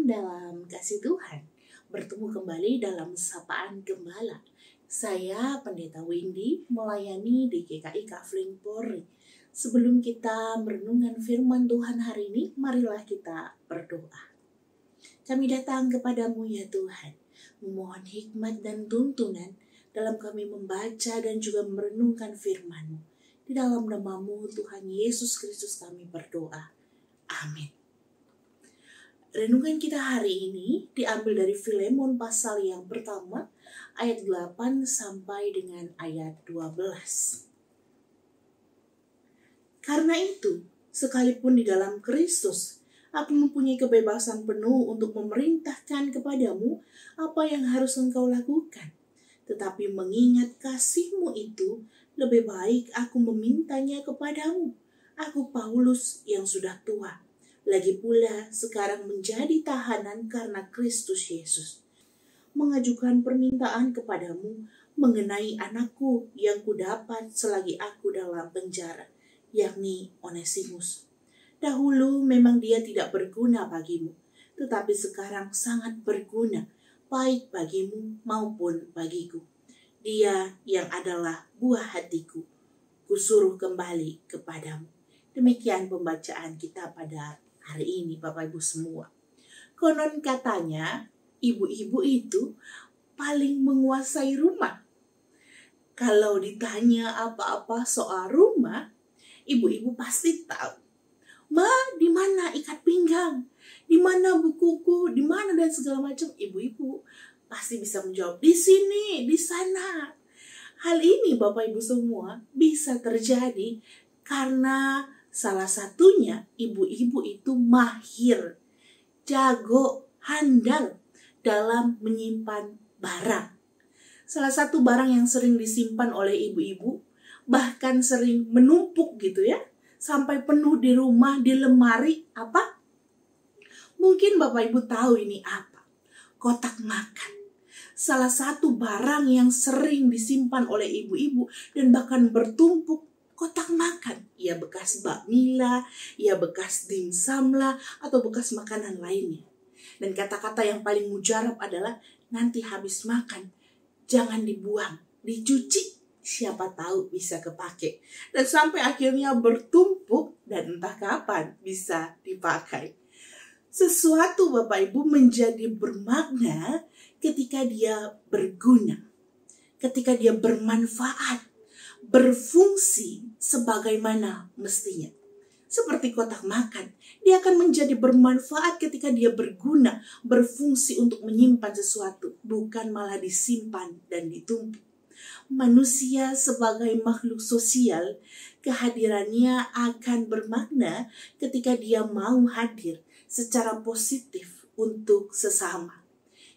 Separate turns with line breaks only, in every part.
Shalom dalam kasih Tuhan. Bertemu kembali dalam Sapaan Gembala. Saya Pendeta Windy melayani di GKI Kafling Polri. Sebelum kita merenungkan firman Tuhan hari ini, marilah kita berdoa. Kami datang kepadamu ya Tuhan, memohon hikmat dan tuntunan dalam kami membaca dan juga merenungkan firman-Mu. Di dalam nama-Mu Tuhan Yesus Kristus kami berdoa. Amin. Renungan kita hari ini diambil dari Filemon pasal yang pertama, ayat 8 sampai dengan ayat 12. Karena itu, sekalipun di dalam Kristus, aku mempunyai kebebasan penuh untuk memerintahkan kepadamu apa yang harus engkau lakukan. Tetapi mengingat kasih-Mu itu, lebih baik aku memintanya kepadamu. Aku Paulus yang sudah tua. Lagi pula sekarang menjadi tahanan karena Kristus Yesus. Mengajukan permintaan kepadamu mengenai anakku yang kudapat selagi aku dalam penjara, yakni Onesimus. Dahulu memang dia tidak berguna bagimu, tetapi sekarang sangat berguna, baik bagimu maupun bagiku. Dia yang adalah buah hatiku, kusuruh kembali kepadamu. Demikian pembacaan kita pada hari ini, Bapak Ibu semua. Konon katanya, ibu-ibu itu paling menguasai rumah. Kalau ditanya apa-apa soal rumah, ibu-ibu pasti tahu. Ma, di mana ikat pinggang? Di mana bukuku? Di mana dan segala macam. Ibu-ibu pasti bisa menjawab, di sini, di sana. Hal ini Bapak Ibu semua bisa terjadi karena salah satunya ibu-ibu itu mahir, jago, handal dalam menyimpan barang. Salah satu barang yang sering disimpan oleh ibu-ibu, bahkan sering menumpuk gitu ya, sampai penuh di rumah, di lemari, apa? Mungkin Bapak Ibu tahu ini apa? Kotak makan. Salah satu barang yang sering disimpan oleh ibu-ibu dan bahkan bertumpuk, kotak makan. Ya bekas bakmila, ya bekas dimsum lah, atau bekas makanan lainnya. Dan kata-kata yang paling mujarab adalah, nanti habis makan, jangan dibuang, dicuci. Siapa tahu bisa kepake. Dan sampai akhirnya bertumpuk dan entah kapan bisa dipakai. Sesuatu Bapak Ibu menjadi bermakna ketika dia berguna, ketika dia bermanfaat, berfungsi sebagaimana mestinya. Seperti kotak makan, dia akan menjadi bermanfaat ketika dia berguna, berfungsi untuk menyimpan sesuatu, bukan malah disimpan dan ditumpuk. Manusia sebagai makhluk sosial, kehadirannya akan bermakna ketika dia mau hadir secara positif untuk sesama.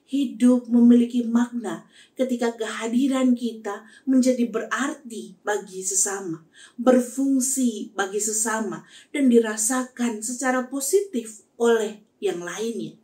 Hidup memiliki makna ketika kehadiran kita menjadi berarti bagi sesama, berfungsi bagi sesama, dan dirasakan secara positif oleh yang lainnya.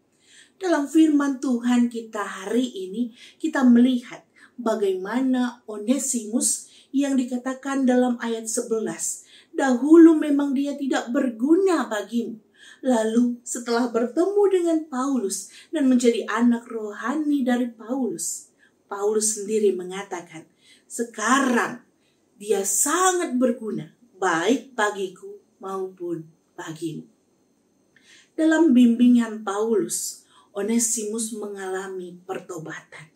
Dalam firman Tuhan kita hari ini, kita melihat bagaimana Onesimus yang dikatakan dalam ayat 11, dahulu memang dia tidak berguna bagimu. Lalu setelah bertemu dengan Paulus dan menjadi anak rohani dari Paulus, Paulus sendiri mengatakan, sekarang dia sangat berguna, baik bagiku maupun bagimu. Dalam bimbingan Paulus, Onesimus mengalami pertobatan.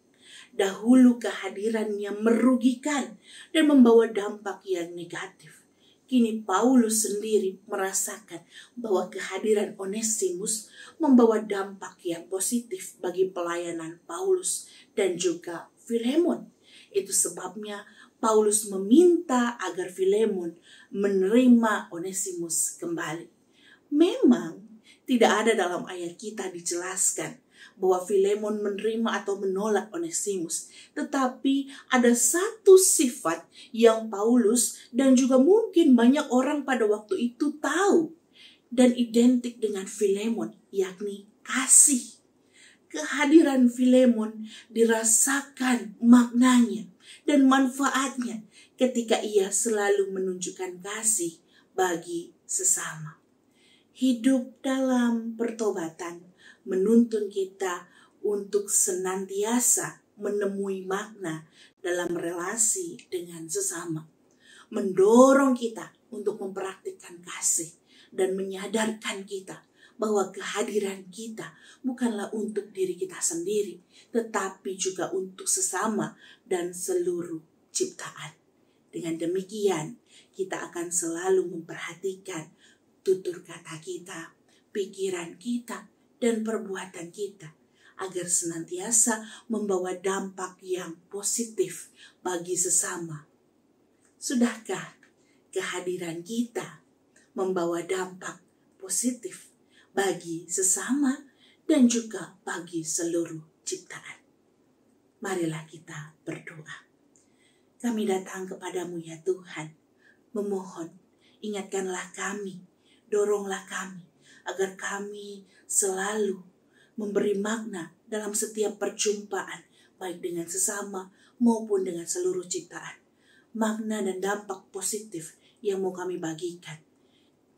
Dahulu kehadirannya merugikan dan membawa dampak yang negatif. Kini Paulus sendiri merasakan bahwa kehadiran Onesimus membawa dampak yang positif bagi pelayanan Paulus dan juga Filemon. Itu sebabnya Paulus meminta agar Filemon menerima Onesimus kembali. Memang tidak ada dalam ayat kita dijelaskan bahwa Filemon menerima atau menolak Onesimus. Tetapi ada satu sifat yang Paulus dan juga mungkin banyak orang pada waktu itu tahu dan identik dengan Filemon, yakni kasih. Kehadiran Filemon dirasakan maknanya dan manfaatnya ketika ia selalu menunjukkan kasih bagi sesama. Hidup dalam pertobatan menuntun kita untuk senantiasa menemui makna dalam relasi dengan sesama, mendorong kita untuk mempraktikkan kasih dan menyadarkan kita bahwa kehadiran kita bukanlah untuk diri kita sendiri, tetapi juga untuk sesama dan seluruh ciptaan. Dengan demikian, kita akan selalu memperhatikan tutur kata kita, pikiran kita, dan perbuatan kita, agar senantiasa membawa dampak yang positif bagi sesama. Sudahkah kehadiran kita membawa dampak positif bagi sesama dan juga bagi seluruh ciptaan? Marilah kita berdoa. Kami datang kepadamu ya Tuhan, memohon ingatkanlah kami, doronglah kami, agar kami selalu memberi makna dalam setiap perjumpaan, baik dengan sesama maupun dengan seluruh ciptaan. Makna dan dampak positif yang mau kami bagikan.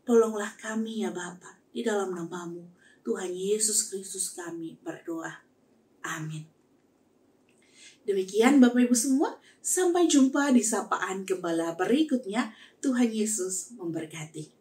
Tolonglah kami ya Bapa, di dalam nama-Mu, Tuhan Yesus Kristus kami berdoa. Amin. Demikian Bapak Ibu semua, sampai jumpa di sapaan gembala berikutnya. Tuhan Yesus memberkati.